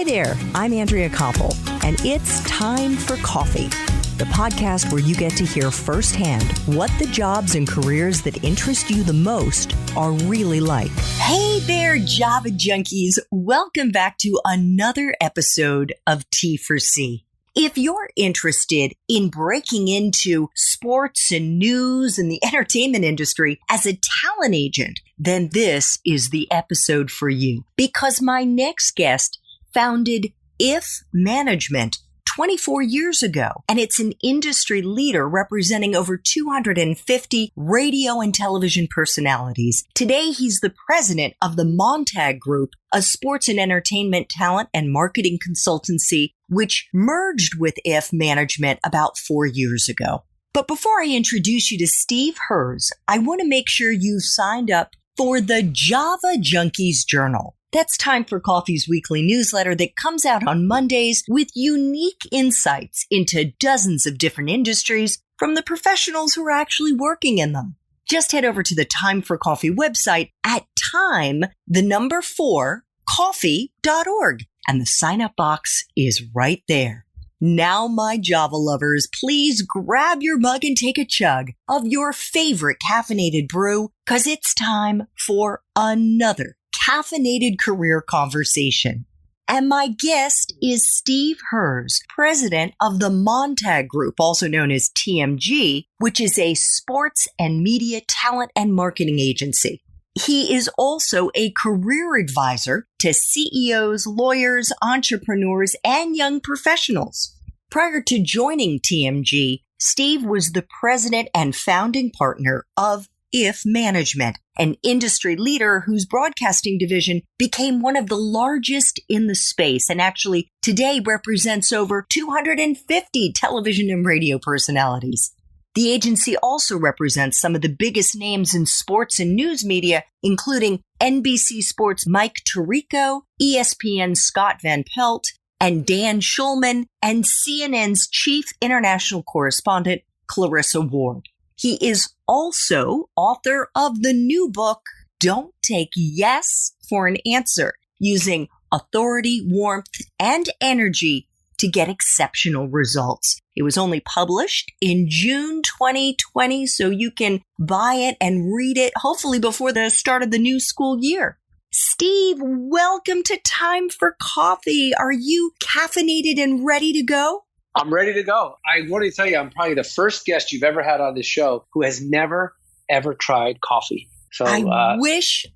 Hi there, I'm Andrea Koppel, and it's time for coffee, the podcast where you get to hear firsthand what the jobs and careers that interest you the most are really like. Hey there, Java junkies. Welcome back to another episode of T for C. If you're interested in breaking into sports and news and the entertainment industry as a talent agent, then this is the episode for you. Because my next guest founded If Management 24 years ago, and it's an industry leader representing over 250 radio and television personalities. Today, he's the president of the Montag Group, a sports and entertainment talent and marketing consultancy, which merged with If Management about 4 years ago. But before I introduce you to Steve Herz, I want to make sure you've signed up for the Java Junkies Journal. That's Time for Coffee's weekly newsletter that comes out on Mondays with unique insights into dozens of different industries from the professionals who are actually working in them. Just head over to the Time for Coffee website at time4coffee.org, and the sign-up box is right there. Now, my Java lovers, please grab your mug and take a chug of your favorite caffeinated brew, because it's time for another caffeinated career conversation. And my guest is Steve Herz, president of the Montag Group, also known as TMG, which is a sports and media talent and marketing agency. He is also a career advisor to CEOs, lawyers, entrepreneurs, and young professionals. Prior to joining TMG, Steve was the president and founding partner of If Management, an industry leader whose broadcasting division became one of the largest in the space and actually today represents over 250 television and radio personalities. The agency also represents some of the biggest names in sports and news media, including NBC Sports' Mike Tirico, ESPN's Scott Van Pelt, and Dan Schulman, and CNN's chief international correspondent, Clarissa Ward. He is also author of the new book, Don't Take Yes for an Answer, Using Authority, Warmth, and Energy to Get Exceptional Results. It was only published in June 2020, so you can buy it and read it, hopefully before the start of the new school year. Steve, welcome to Time for Coffee. Are you caffeinated and ready to go? I'm ready to go. I want to tell you, I'm probably the first guest you've ever had on this show who has never, ever tried coffee. So I wish.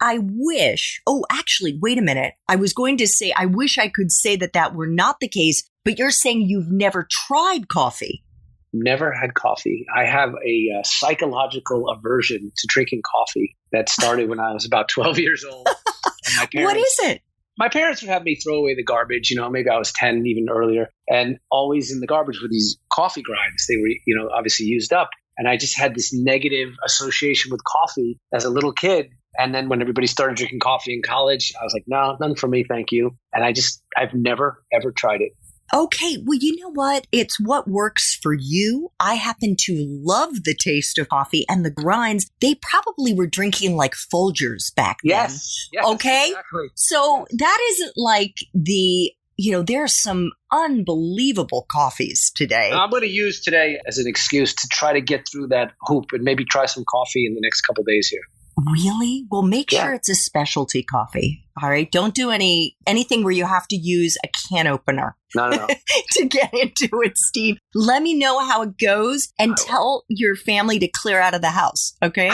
Oh, actually, wait a minute. I was going to say, I wish I could say that were not the case, but you're saying you've never tried coffee. Never had coffee. I have a psychological aversion to drinking coffee that started when I was about 12 years old. And my parents, what is it? My parents would have me throw away the garbage, maybe I was 10, even earlier. And always in the garbage were these coffee grinds. They were, obviously used up. And I just had this negative association with coffee as a little kid. And then when everybody started drinking coffee in college, I was like, no, none for me, thank you. And I've never, ever tried it. Okay, well, you know what? It's what works for you. I happen to love the taste of coffee and the grinds. They probably were drinking like Folgers back then. Yes, okay? Exactly. So that isn't like there are some unbelievable coffees today. I'm going to use today as an excuse to try to get through that hoop and maybe try some coffee in the next couple of days here. Really? Well, make sure it's a specialty coffee. All right. Don't do anything where you have to use a can opener. No. to get into it, Steve. Let me know how it goes and tell your family to clear out of the house. Okay.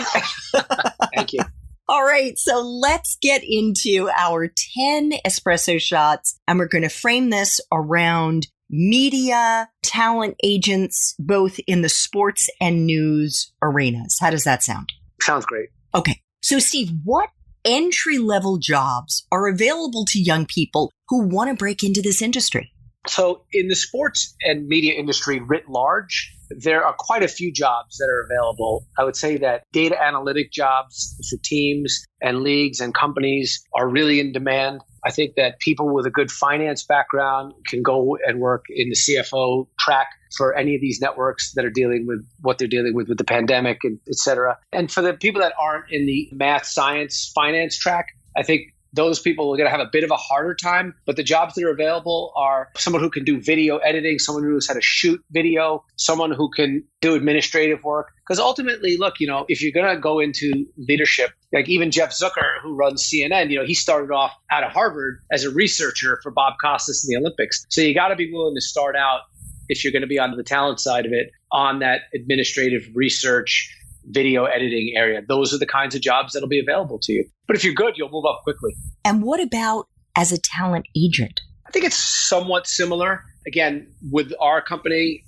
Thank you. All right. So let's get into our 10 espresso shots, and we're going to frame this around media, talent agents, both in the sports and news arenas. How does that sound? Sounds great. Okay. So, Steve, what entry-level jobs are available to young people who want to break into this industry? So in the sports and media industry writ large, there are quite a few jobs that are available. I would say that data analytic jobs for teams and leagues and companies are really in demand. I think that people with a good finance background can go and work in the CFO track for any of these networks that are dealing with what they're dealing with the pandemic, and et cetera. And for the people that aren't in the math, science, finance track, I think those people are going to have a bit of a harder time. But the jobs that are available are someone who can do video editing, someone who knows how to shoot video, someone who can do administrative work. Because ultimately, look, if you're going to go into leadership, like even Jeff Zucker, who runs CNN, he started off out of Harvard as a researcher for Bob Costas in the Olympics. So you got to be willing to start out, if you're going to be on the talent side of it, on that administrative research, video editing area. Those are the kinds of jobs that'll be available to you. But if you're good, you'll move up quickly. And what about as a talent agent? I think it's somewhat similar. Again, with our company,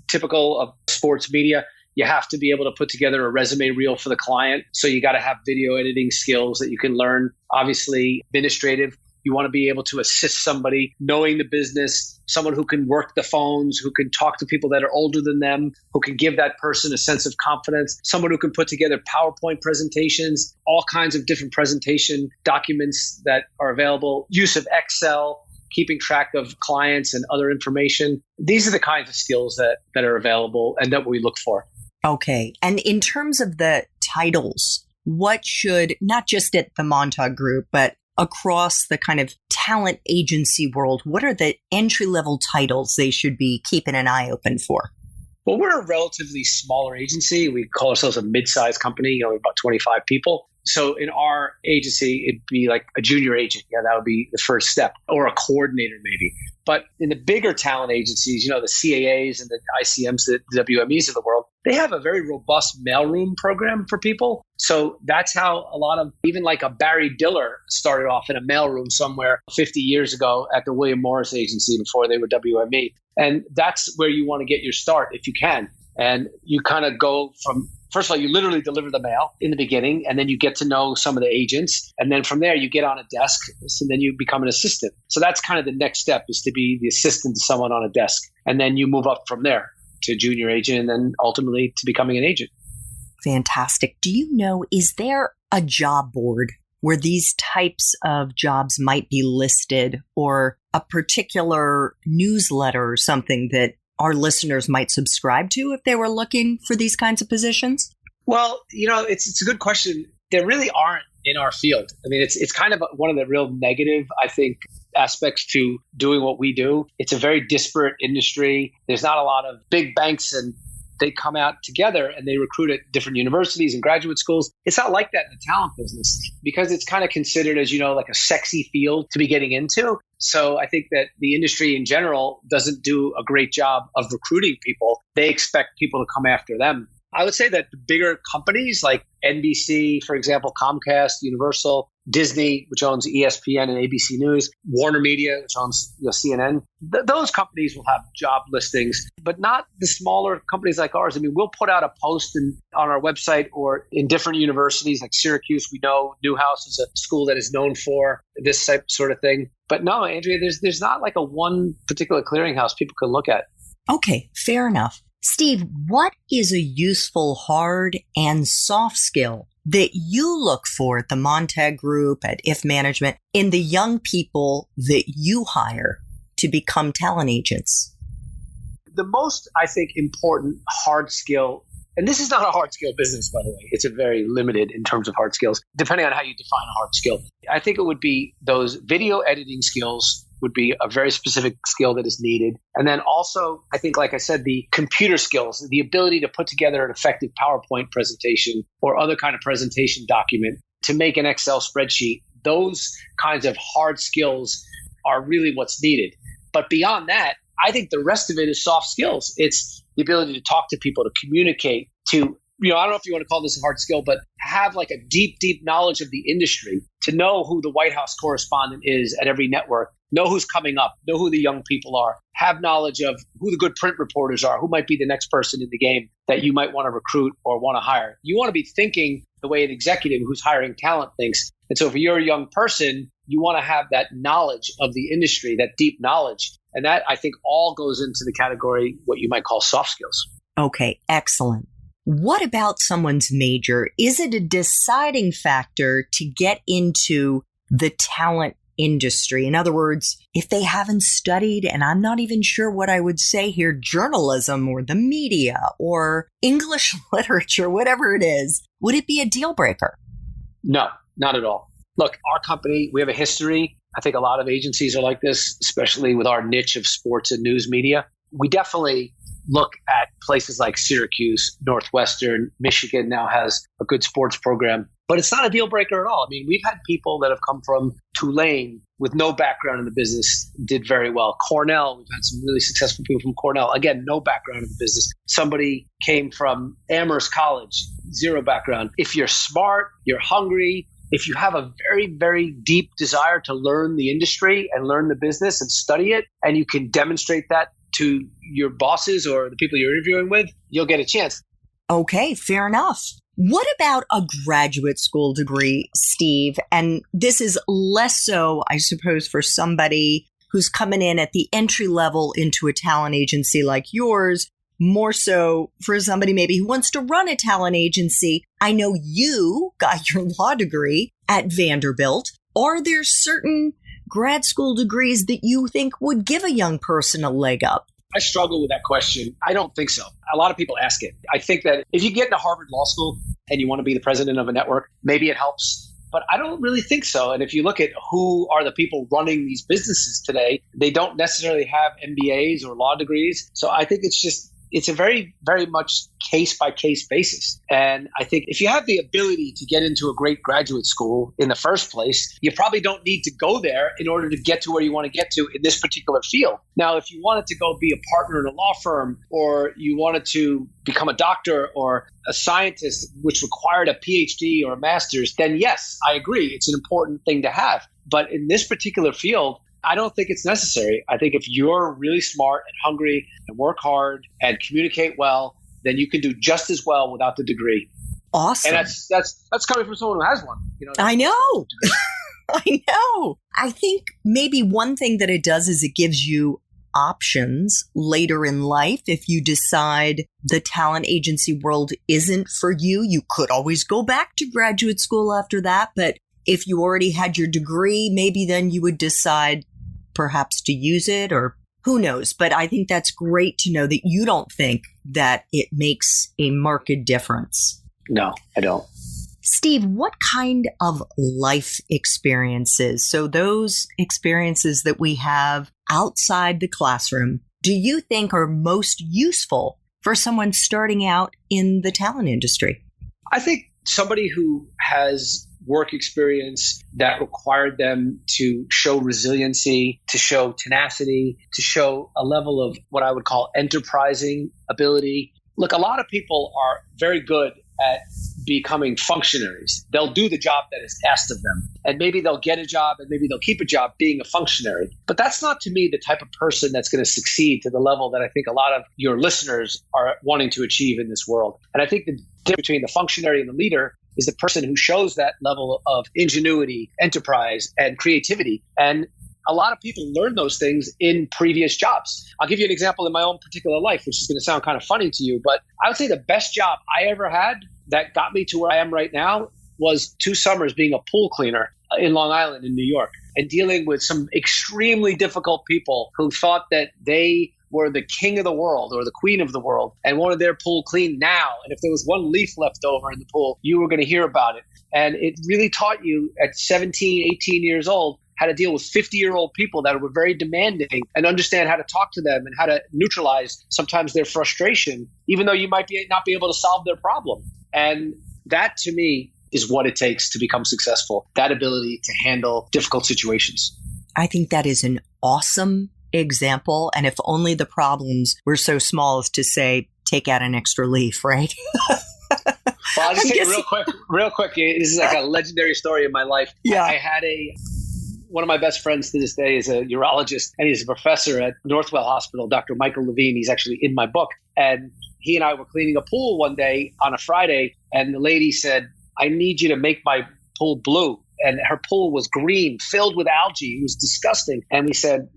typical of sports media, you have to be able to put together a resume reel for the client. So you got to have video editing skills that you can learn. Obviously, administrative. You want to be able to assist somebody knowing the business, someone who can work the phones, who can talk to people that are older than them, who can give that person a sense of confidence, someone who can put together PowerPoint presentations, all kinds of different presentation documents that are available, use of Excel, keeping track of clients and other information. These are the kinds of skills that are available and that we look for. Okay. And in terms of the titles, what should, not just at the Montag Group, but across the kind of talent agency world, what are the entry-level titles they should be keeping an eye open for? Well, we're a relatively smaller agency. We call ourselves a mid-sized company, about 25 people. So in our agency, it'd be like a junior agent. Yeah, that would be the first step, or a coordinator maybe. But in the bigger talent agencies, the CAAs and the ICMs, the WMEs of the world, they have a very robust mailroom program for people. So that's how a lot of, even like a Barry Diller started off in a mailroom somewhere 50 years ago at the William Morris agency before they were WME. And that's where you want to get your start if you can. And you kind of go from, first of all, you literally deliver the mail in the beginning, and then you get to know some of the agents. And then from there, you get on a desk, and then you become an assistant. So that's kind of the next step, is to be the assistant to someone on a desk. And then you move up from there to junior agent, and then ultimately to becoming an agent. Fantastic. Do you know, is there a job board where these types of jobs might be listed, or a particular newsletter or something that our listeners might subscribe to if they were looking for these kinds of positions? Well, it's a good question. There really aren't in our field. I mean, it's kind of one of the real negative, I think, aspects to doing what we do. It's a very disparate industry. There's not a lot of big banks, and they come out together and they recruit at different universities and graduate schools. It's not like that in the talent business, because it's kind of considered as, like a sexy field to be getting into. So I think that the industry in general doesn't do a great job of recruiting people. They expect people to come after them. I would say that the bigger companies like NBC, for example, Comcast, Universal, Disney, which owns ESPN and ABC News, Warner Media, which owns CNN, those companies will have job listings, but not the smaller companies like ours. I mean, we'll put out a post on our website or in different universities like Syracuse. We know Newhouse is a school that is known for this type sort of thing. But no, Andrea, there's not like a one particular clearinghouse people can look at. Okay, fair enough. Steve, what is a useful hard and soft skill that you look for at the Montag Group, at If Management, in the young people that you hire to become talent agents? The most, I think, important hard skill, and this is not a hard skill business, by the way. It's a very limited in terms of hard skills, depending on how you define a hard skill. I think it would be those video editing skills would be a very specific skill that is needed. And then also, I think, like I said, the computer skills, the ability to put together an effective PowerPoint presentation or other kind of presentation document to make an Excel spreadsheet. Those kinds of hard skills are really what's needed. But beyond that, I think the rest of it is soft skills. It's the ability to talk to people, to communicate, to, I don't know if you want to call this a hard skill, but have like a deep, deep knowledge of the industry, to know who the White House correspondent is at every network, know who's coming up, know who the young people are, have knowledge of who the good print reporters are, who might be the next person in the game that you might want to recruit or want to hire. You want to be thinking the way an executive who's hiring talent thinks. And so if you're a young person, you want to have that knowledge of the industry, that deep knowledge. And that, I think, all goes into the category, what you might call soft skills. Okay, excellent. What about someone's major? Is it a deciding factor to get into the talent industry? In other words, if they haven't studied, and I'm not even sure what I would say here, journalism or the media or English literature, whatever it is, would it be a deal breaker? No, not at all. Look, our company, we have a history. I think a lot of agencies are like this, especially with our niche of sports and news media. We definitely look at places like Syracuse, Northwestern, Michigan now has a good sports program, but it's not a deal breaker at all. I mean, we've had people that have come from Tulane with no background in the business, did very well. Cornell, we've had some really successful people from Cornell. Again, no background in the business. Somebody came from Amherst College, zero background. If you're smart, you're hungry, if you have a very, very deep desire to learn the industry and learn the business and study it, and you can demonstrate that to your bosses or the people you're interviewing with, you'll get a chance. Okay, fair enough. What about a graduate school degree, Steve? And this is less so, I suppose, for somebody who's coming in at the entry level into a talent agency like yours, more so for somebody maybe who wants to run a talent agency. I know you got your law degree at Vanderbilt. Are there certain grad school degrees that you think would give a young person a leg up? I struggle with that question. I don't think so. A lot of people ask it. I think that if you get into Harvard Law School and you want to be the president of a network, maybe it helps. But I don't really think so. And if you look at who are the people running these businesses today, they don't necessarily have MBAs or law degrees. So I think it's a very, very much case-by-case basis. And I think if you have the ability to get into a great graduate school in the first place, you probably don't need to go there in order to get to where you want to get to in this particular field. Now, if you wanted to go be a partner in a law firm, or you wanted to become a doctor or a scientist, which required a PhD or a master's, then yes, I agree. It's an important thing to have. But in this particular field, I don't think it's necessary. I think if you're really smart and hungry and work hard and communicate well, then you can do just as well without the degree. Awesome. And that's coming from someone who has one. I know. I know. I think maybe one thing that it does is it gives you options later in life. If you decide the talent agency world isn't for you, you could always go back to graduate school after that. But if you already had your degree, maybe then you would decide perhaps to use it, or who knows. But I think that's great to know that you don't think that it makes a marked difference. No, I don't. Steve, what kind of life experiences, so those experiences that we have outside the classroom, do you think are most useful for someone starting out in the talent industry? I think somebody who has work experience that required them to show resiliency, to show tenacity, to show a level of what I would call enterprising ability. Look, a lot of people are very good at becoming functionaries. They'll do the job that is asked of them. And maybe they'll get a job and maybe they'll keep a job being a functionary. But that's not, to me, the type of person that's going to succeed to the level that I think a lot of your listeners are wanting to achieve in this world. And I think the difference between the functionary and the leader is the person who shows that level of ingenuity, enterprise, and creativity. And a lot of people learn those things in previous jobs. I'll give you an example in my own particular life, which is going to sound kind of funny to you, but I would say the best job I ever had that got me to where I am right now was 2 summers being a pool cleaner in Long Island in New York and dealing with some extremely difficult people who thought that they were the king of the world or the queen of the world and wanted their pool cleaned now. And if there was one leaf left over in the pool, you were going to hear about it. And it really taught you at 17, 18 years old how to deal with 50-year-old people that were very demanding and understand how to talk to them and how to neutralize sometimes their frustration, even though you might not be able to solve their problem. And that, to me, is what it takes to become successful, that ability to handle difficult situations. I think that is an awesome example. And if only the problems were so small as to say, take out an extra leaf, right? Well, I'll just say real quick. This is like a legendary story in my life. Yeah. I had one of my best friends to this day is a urologist, and he's a professor at Northwell Hospital, Dr. Michael Levine. He's actually in my book. And he and I were cleaning a pool one day on a Friday, and the lady said, I need you to make my pool blue. And her pool was green, filled with algae. It was disgusting. And we said,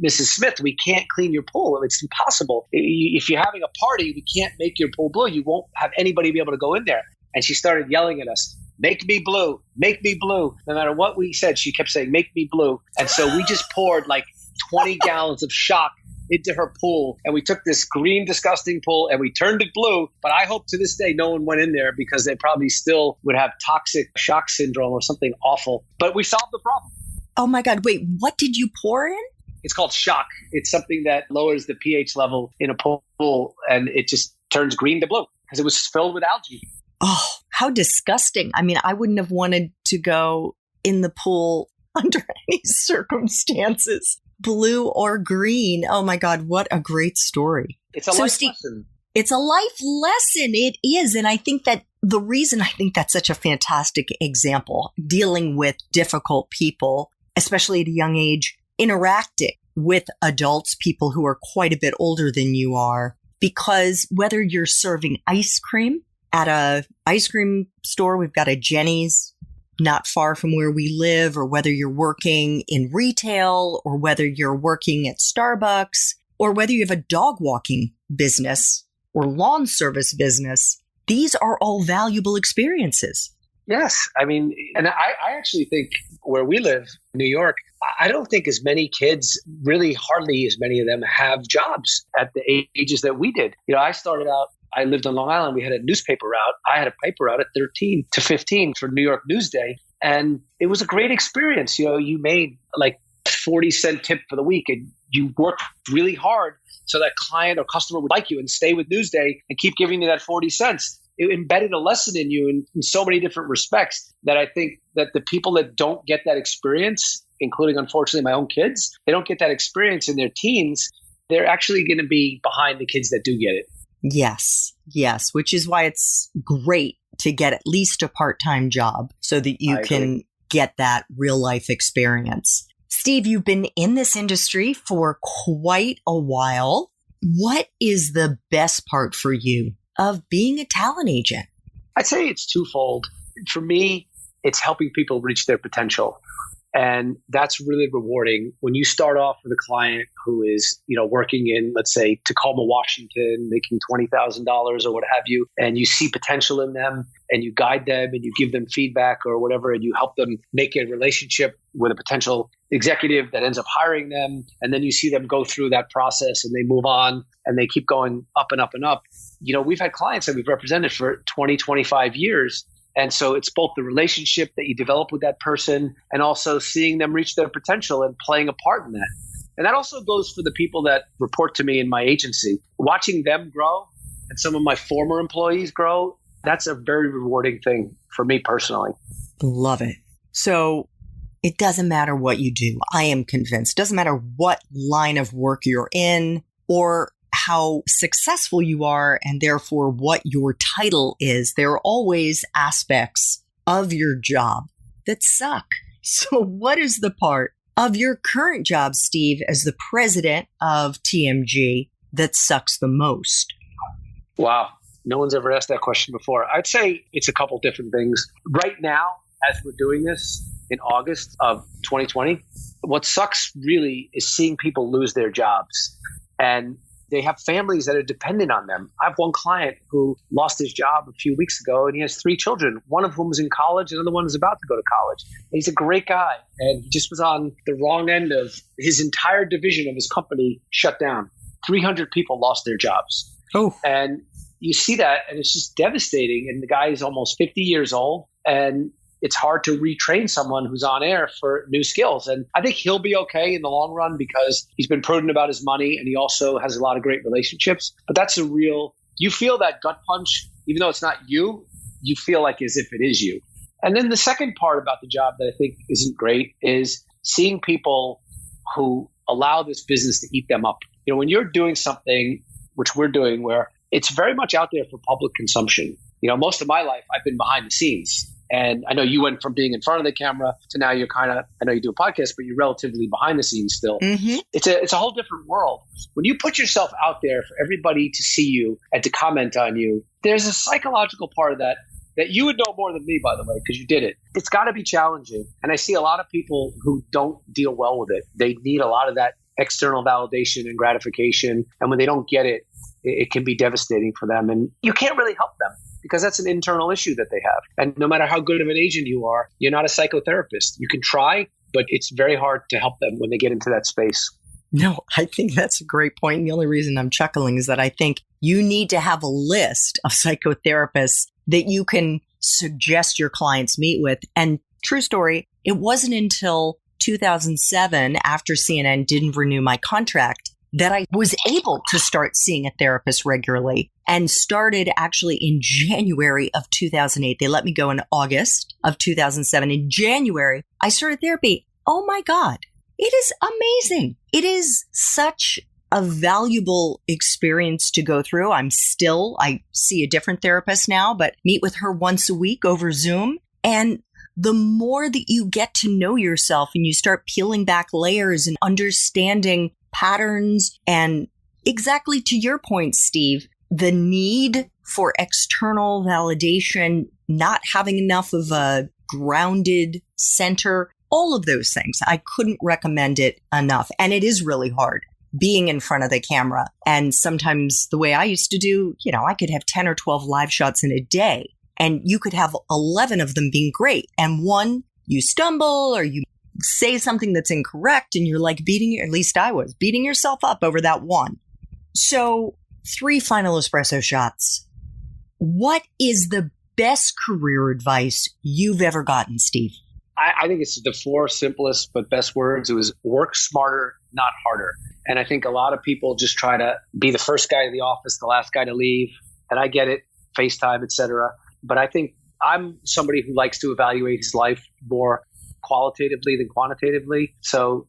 Mrs. Smith, we can't clean your pool. It's impossible. If you're having a party, we can't make your pool blue. You won't have anybody be able to go in there. And she started yelling at us, make me blue, make me blue. No matter what we said, she kept saying, make me blue. And so we just poured like 20 gallons of shock into her pool, and we took this green, disgusting pool and we turned it blue. But I hope to this day no one went in there because they probably still would have toxic shock syndrome or something awful. But we solved the problem. Oh my God. Wait, what did you pour in? It's called shock. It's something that lowers the pH level in a pool, and it just turns green to blue because it was filled with algae. Oh, how disgusting. I mean, I wouldn't have wanted to go in the pool under any circumstances, blue or green. Oh my God, what a great story. It's a life lesson. It's a life lesson. It is. And I think that the reason I think that's such a fantastic example, dealing with difficult people, especially at a young age, interacting with adults, people who are quite a bit older than you are, because whether you're serving ice cream at a ice cream store, we've got a Jenny's not far from where we live, or whether you're working in retail, or whether you're working at Starbucks, or whether you have a dog walking business or lawn service business, these are all valuable experiences. Yes. I mean, and I actually think where we live, New York, I don't think as many kids, really hardly as many of them, have jobs at the ages that we did. I started out, I lived on Long Island. We had a newspaper route. I had a paper route at 13 to 15 for New York Newsday. And it was a great experience. You made like 40-cent tip for the week, and you worked really hard so that client or customer would like you and stay with Newsday and keep giving you that 40 cents. It embedded a lesson in you in so many different respects that I think that the people that don't get that experience, including, unfortunately, my own kids, they don't get that experience in their teens, they're actually going to be behind the kids that do get it. Yes, which is why it's great to get at least a part-time job so that you can get that real-life experience. Steve, you've been in this industry for quite a while. What is the best part for you of being a talent agent? I'd say it's twofold. For me, it's helping people reach their potential. And that's really rewarding when you start off with a client who is, working in, let's say, Tacoma, Washington, making $20,000 or what have you, and you see potential in them and you guide them and you give them feedback or whatever, and you help them make a relationship with a potential executive that ends up hiring them. And then you see them go through that process and they move on and they keep going up and up and up. We've had clients that we've represented for 20, 25 years. And so it's both the relationship that you develop with that person and also seeing them reach their potential and playing a part in that. And that also goes for the people that report to me in my agency. Watching them grow and some of my former employees grow, that's a very rewarding thing for me personally. Love it. So it doesn't matter what you do. I am convinced. It doesn't matter what line of work you're in or how successful you are, and therefore what your title is. There are always aspects of your job that suck. So what is the part of your current job, Steve, as the president of TMG that sucks the most? Wow. No one's ever asked that question before. I'd say it's a couple different things. Right now, as we're doing this in August of 2020, what sucks really is seeing people lose their jobs. And they have families that are dependent on them. I have one client who lost his job a few weeks ago, and he has 3 children, one of whom is in college, another one is about to go to college. He's a great guy, and he just was on the wrong end of his entire division of his company shut down. 300 people lost their jobs. Oh. And you see that, and it's just devastating. And the guy is almost 50 years old, and it's hard to retrain someone who's on air for new skills. And I think he'll be okay in the long run because he's been prudent about his money and he also has a lot of great relationships. But that's you feel that gut punch, even though it's not you feel like as if it is you. And then the second part about the job that I think isn't great is seeing people who allow this business to eat them up. When you're doing something, which we're doing, where it's very much out there for public consumption. Most of my life, I've been behind the scenes. And I know you went from being in front of the camera to now you're I know you do a podcast, but you're relatively behind the scenes still. Mm-hmm. It's a whole different world. When you put yourself out there for everybody to see you and to comment on you, there's a psychological part of that you would know more than me, by the way, because you did it. It's got to be challenging. And I see a lot of people who don't deal well with it. They need a lot of that external validation and gratification. And when they don't get it, it can be devastating for them. And you can't really help them, because that's an internal issue that they have. And no matter how good of an agent you are, you're not a psychotherapist. You can try, but it's very hard to help them when they get into that space. No, I think that's a great point. And the only reason I'm chuckling is that I think you need to have a list of psychotherapists that you can suggest your clients meet with. And true story, it wasn't until 2007, after CNN didn't renew my contract, that I was able to start seeing a therapist regularly, and started actually in January of 2008. They let me go in August of 2007. In January, I started therapy. Oh my God. It is amazing. It is such a valuable experience to go through. I see a different therapist now, but meet with her once a week over Zoom. And the more that you get to know yourself and you start peeling back layers and understanding patterns, and exactly to your point, Steve, the need for external validation, not having enough of a grounded center, all of those things. I couldn't recommend it enough. And it is really hard being in front of the camera. And sometimes the way I used to do, I could have 10 or 12 live shots in a day, and you could have 11 of them being great. And one, you stumble or you say something that's incorrect, and you're like at least I was beating yourself up over that one. So 3 final espresso shots. What is the best career advice you've ever gotten, Steve? I think it's the 4 simplest but best words. It was work smarter, not harder. And I think a lot of people just try to be the first guy in the office, the last guy to leave. And I get it, FaceTime, etc. But I think I'm somebody who likes to evaluate his life more qualitatively than quantitatively. So,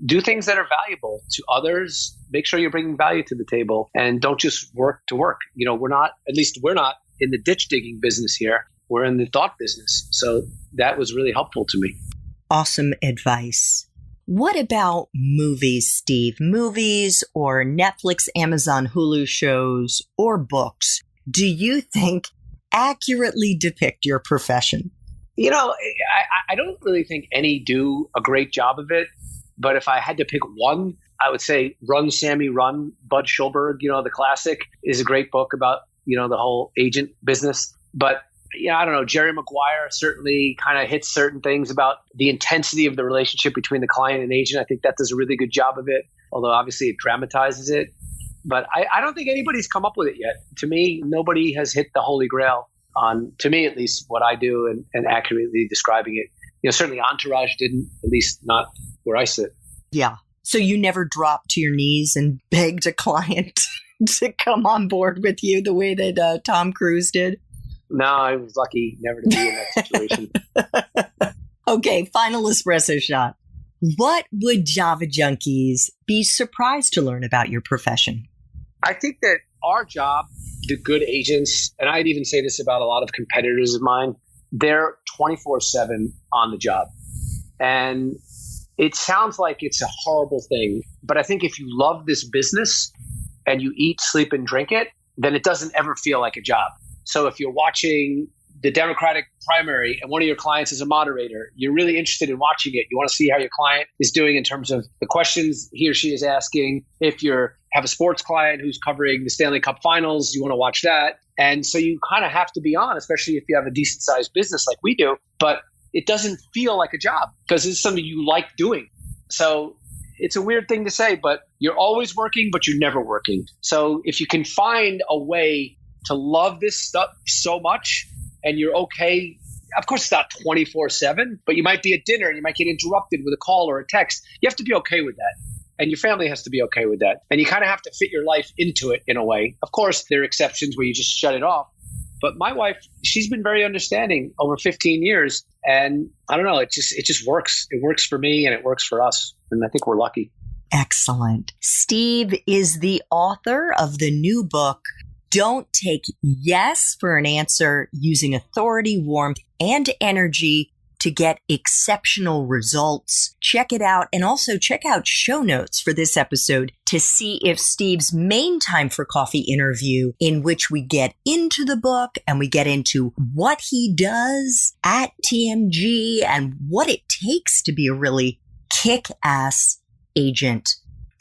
do things that are valuable to others. Make sure you're bringing value to the table, and don't just work to work. We're not in the ditch digging business here. We're in the thought business. So that was really helpful to me. Awesome advice. What about movies, Steve? Movies or Netflix, Amazon, Hulu shows or books, do you think accurately depict your profession? I don't really think any do a great job of it. But if I had to pick one, I would say Run, Sammy, Run. Bud Schulberg, the classic, is a great book about, the whole agent business. But, I don't know, Jerry Maguire certainly kind of hits certain things about the intensity of the relationship between the client and agent. I think that does a really good job of it, although obviously it dramatizes it. But I don't think anybody's come up with it yet. To me, nobody has hit the holy grail on, to me at least, what I do and accurately describing it. Certainly Entourage didn't, at least not where I sit. Yeah. So you never dropped to your knees and begged a client to come on board with you the way that Tom Cruise did? No, I was lucky never to be in that situation. Okay, final espresso shot. What would Java junkies be surprised to learn about your profession? I think that our job, the good agents, and I'd even say this about a lot of competitors of mine, they're 24/7 on the job. And it sounds like it's a horrible thing, but I think if you love this business and you eat, sleep, and drink it, then it doesn't ever feel like a job. So if you're watching the Democratic primary and one of your clients is a moderator, you're really interested in watching it. You want to see how your client is doing in terms of the questions he or she is asking. If you have a sports client who's covering the Stanley Cup Finals, you want to watch that. And so you kind of have to be on, especially if you have a decent sized business like we do. But it doesn't feel like a job because it's something you like doing. So it's a weird thing to say, but you're always working, but you're never working. So if you can find a way to love this stuff so much and you're okay, of course it's not 24/7, but you might be at dinner and you might get interrupted with a call or a text. You have to be okay with that. And your family has to be okay with that. And you kind of have to fit your life into it in a way. Of course, there are exceptions where you just shut it off. But my wife, she's been very understanding over 15 years. And I don't know, it just works. It works for me and it works for us. And I think we're lucky. Excellent. Steve is the author of the new book, Don't Take Yes for an Answer, Using Authority, Warmth, and Energy to Get Exceptional Results. Check it out, and also check out show notes for this episode to see if Steve's main Time for Coffee interview, in which we get into the book and we get into what he does at TMG and what it takes to be a really kick-ass agent.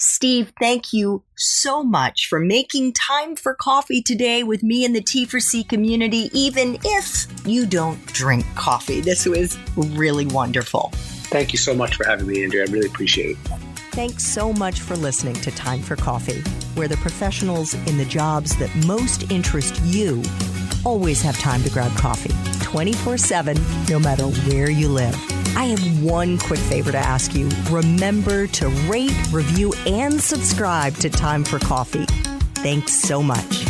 Steve, thank you so much for making time for coffee today with me and the T4C community, even if you don't drink coffee. This was really wonderful. Thank you so much for having me, Andrea. I really appreciate it. Thanks so much for listening to Time for Coffee, where the professionals in the jobs that most interest you always have time to grab coffee 24/7, no matter where you live. I have one quick favor to ask you. Remember to rate, review, and subscribe to Time for Coffee. Thanks so much.